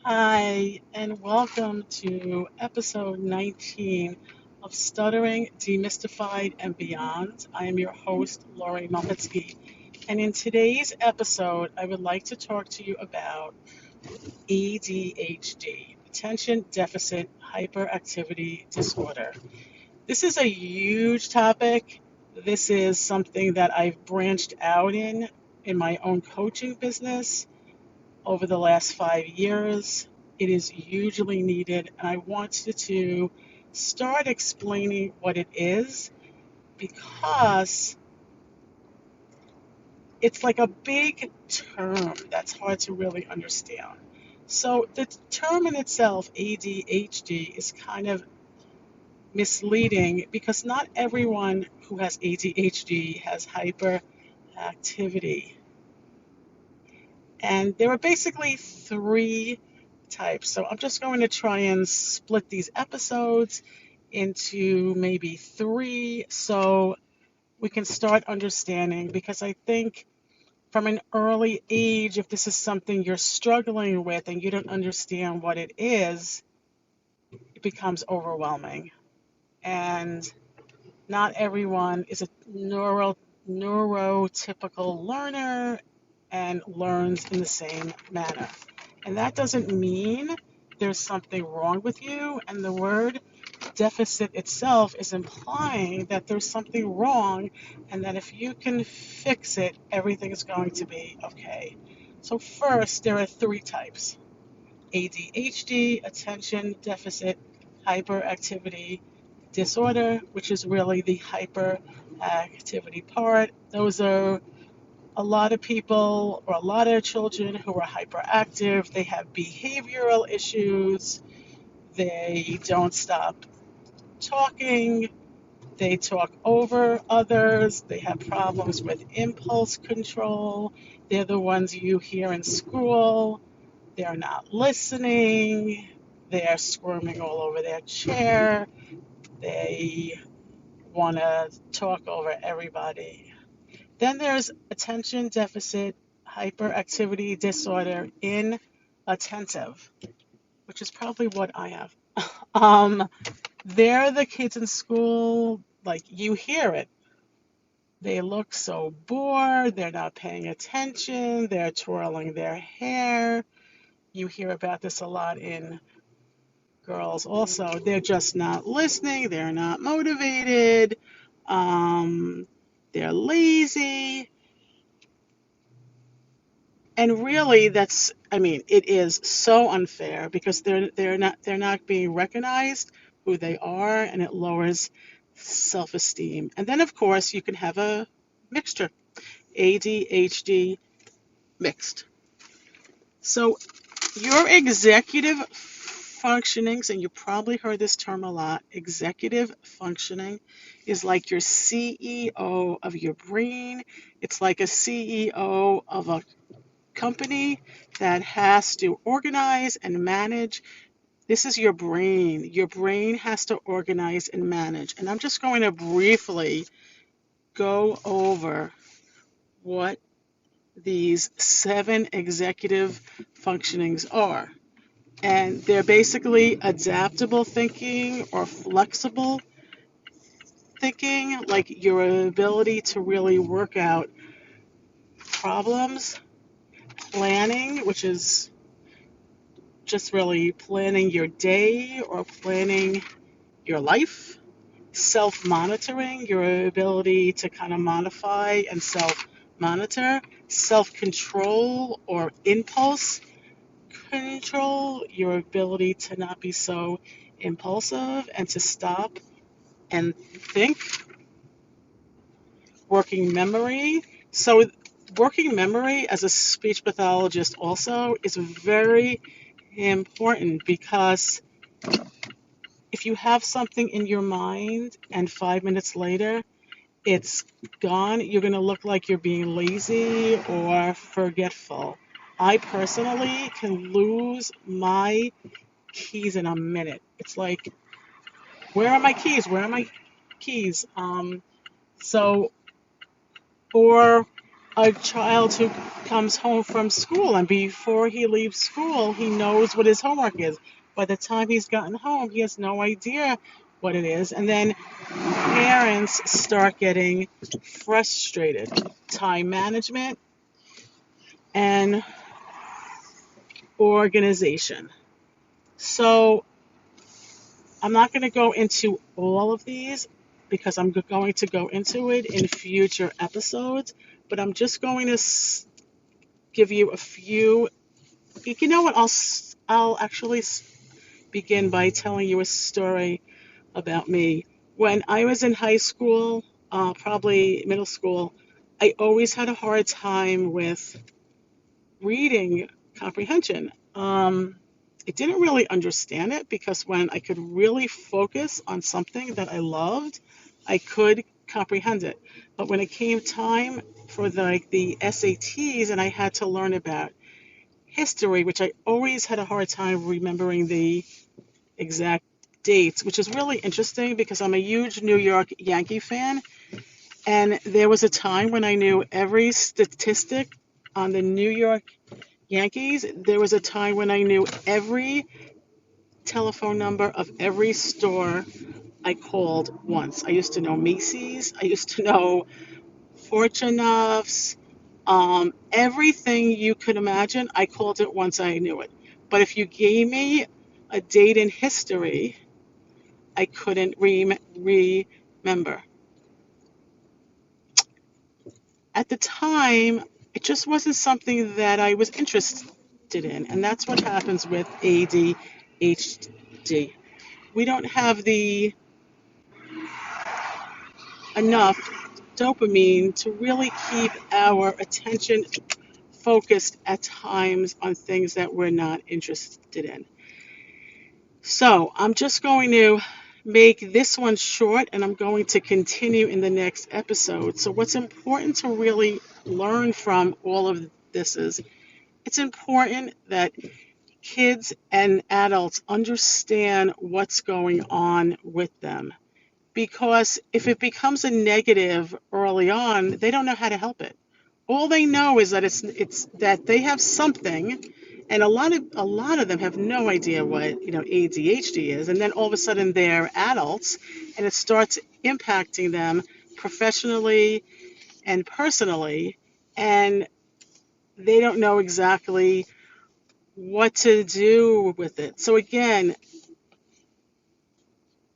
Hi, and welcome to episode 19 of Stuttering, Demystified, and Beyond. I am your host, Lori Melnitsky, and in today's episode, I would like to talk to you about ADHD, Attention Deficit Hyperactivity Disorder. This is a huge topic. This is something that I've branched out in my own coaching business over the last 5 years. It is hugely needed, and I wanted to start explaining what it is because it's like a big term that's hard to really understand. So, the term in itself, ADHD, is kind of misleading because not everyone who has ADHD has hyperactivity. And there are basically three types. So I'm just going to try and split these episodes into maybe three so we can start understanding. Because I think from an early age, if this is something you're struggling with and you don't understand what it is, it becomes overwhelming. And not everyone is a neurotypical learner and learns in the same manner. And that doesn't mean there's something wrong with you. And the word deficit itself is implying that there's something wrong and that if you can fix it, everything is going to be okay. So, first, there are three types: ADHD, attention deficit hyperactivity disorder, which is really the hyperactivity part. Those are a lot of people or a lot of children who are hyperactive. They have behavioral issues. They don't stop talking. They talk over others. They have problems with impulse control. They're the ones you hear in school. They're not listening. They're squirming all over their chair. They want to talk over everybody. Then there's attention deficit hyperactivity disorder inattentive, which is probably what I have. Um, they're the kids in school, like you hear it. They look so bored, they're not paying attention, they're twirling their hair. You hear about this a lot in girls also. They're just not listening, they're not motivated, um, they're lazy. And really, I mean, it is so unfair because they're not being recognized who they are, and it lowers self-esteem. And then, of course, you can have a mixture, ADHD mixed. So your executive functionings, and you probably heard this term a lot, executive functioning is like your CEO of your brain. It's like a CEO of a company that has to organize and manage. This is your brain. Your brain has to organize and manage. And I'm just going to briefly go over what these seven executive functionings are. And they're basically adaptable thinking or flexible thinking, like your ability to really work out problems, planning, which is just really planning your day or planning your life, self monitoring, your ability to kind of modify and self monitor, self control or impulse control, your ability to not be so impulsive and to stop and think, working memory. So, working memory as a speech pathologist also is very important because if you have something in your mind and 5 minutes later it's gone, you're going to look like you're being lazy or forgetful. I personally can lose my keys in a minute. It's like, where are my keys? Where are my keys? So, or a child who comes home from school, and before he leaves school, he knows what his homework is. By the time he's gotten home, he has no idea what it is. And then parents start getting frustrated. Time management and organization. So I'm not going to go into all of these because I'm going to go into it in future episodes, but I'm just going to give you a few. You know what? I'll actually begin by telling you a story about me. When I was in high school, probably middle school, I always had a hard time with reading comprehension. I didn't really understand it because when I could really focus on something that I loved, I could comprehend it. But when it came time for the SATs and I had to learn about history, which I always had a hard time remembering the exact dates, which is really interesting because I'm a huge New York Yankee fan. And there was a time when I knew every statistic on the New York Yankees. There was a time when I knew every telephone number of every store I called once. I used to know Macy's. I used to know Fortune's. Everything you could imagine, I called it once I knew it. But if you gave me a date in history, I couldn't remember. At the time, it just wasn't something that I was interested in. And that's what happens with ADHD. We don't have the enough dopamine to really keep our attention focused at times on things that we're not interested in. So I'm just going to make this one short and I'm going to continue in the next episode. So what's important to really learn from all of this is it's important that kids and adults understand what's going on with them. Because if it becomes a negative early on, they don't know how to help it. All they know is that it's that they have something, and a lot of them have no idea what ADHD is, and then all of a sudden they're adults, and it starts impacting them professionally and personally, and they don't know exactly what to do with it. So again,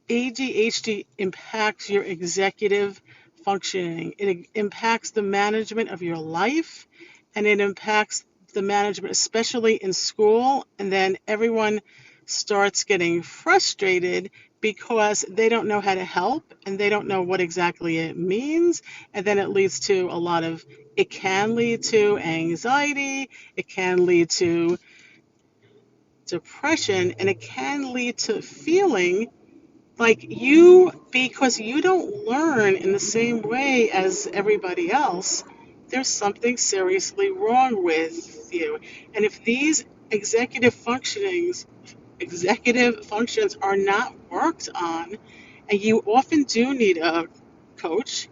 ADHD impacts your executive functioning. It impacts the management of your life and it impacts the management, especially in school. And then everyone starts getting frustrated because they don't know how to help and they don't know what exactly it means. And then it can lead to anxiety, it can lead to depression, and it can lead to feeling like because you don't learn in the same way as everybody else, there's something seriously wrong with you. And if these executive functions are not worked on, and you often do need a coach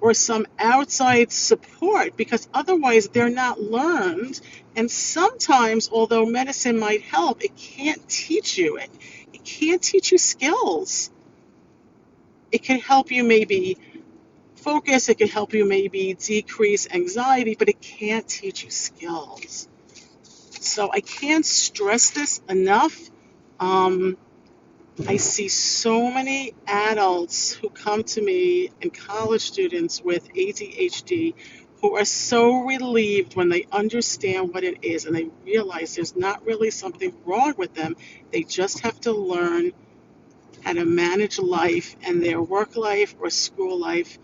or some outside support because otherwise they're not learned. And sometimes, although medicine might help, it can't teach you it. It can't teach you skills. It can help you maybe focus, it can help you maybe decrease anxiety, but it can't teach you skills. So I can't stress this enough. Um, I see so many adults who come to me and college students with ADHD who are so relieved when they understand what it is and they realize there's not really something wrong with them. They just have to learn how to manage life and their work life or school life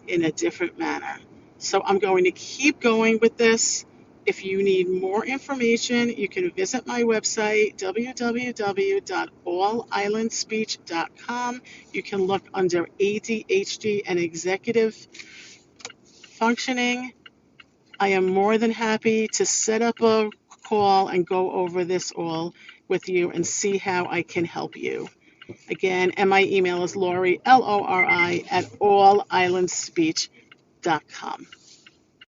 in a different manner. So I'm going to keep going with this. If you need more information, you can visit my website, www.allislandspeech.com. You can look under ADHD and executive functioning. I am more than happy to set up a call and go over this all with you and see how I can help you. Again, and my email is Lori, Lori, at allislandspeech.com.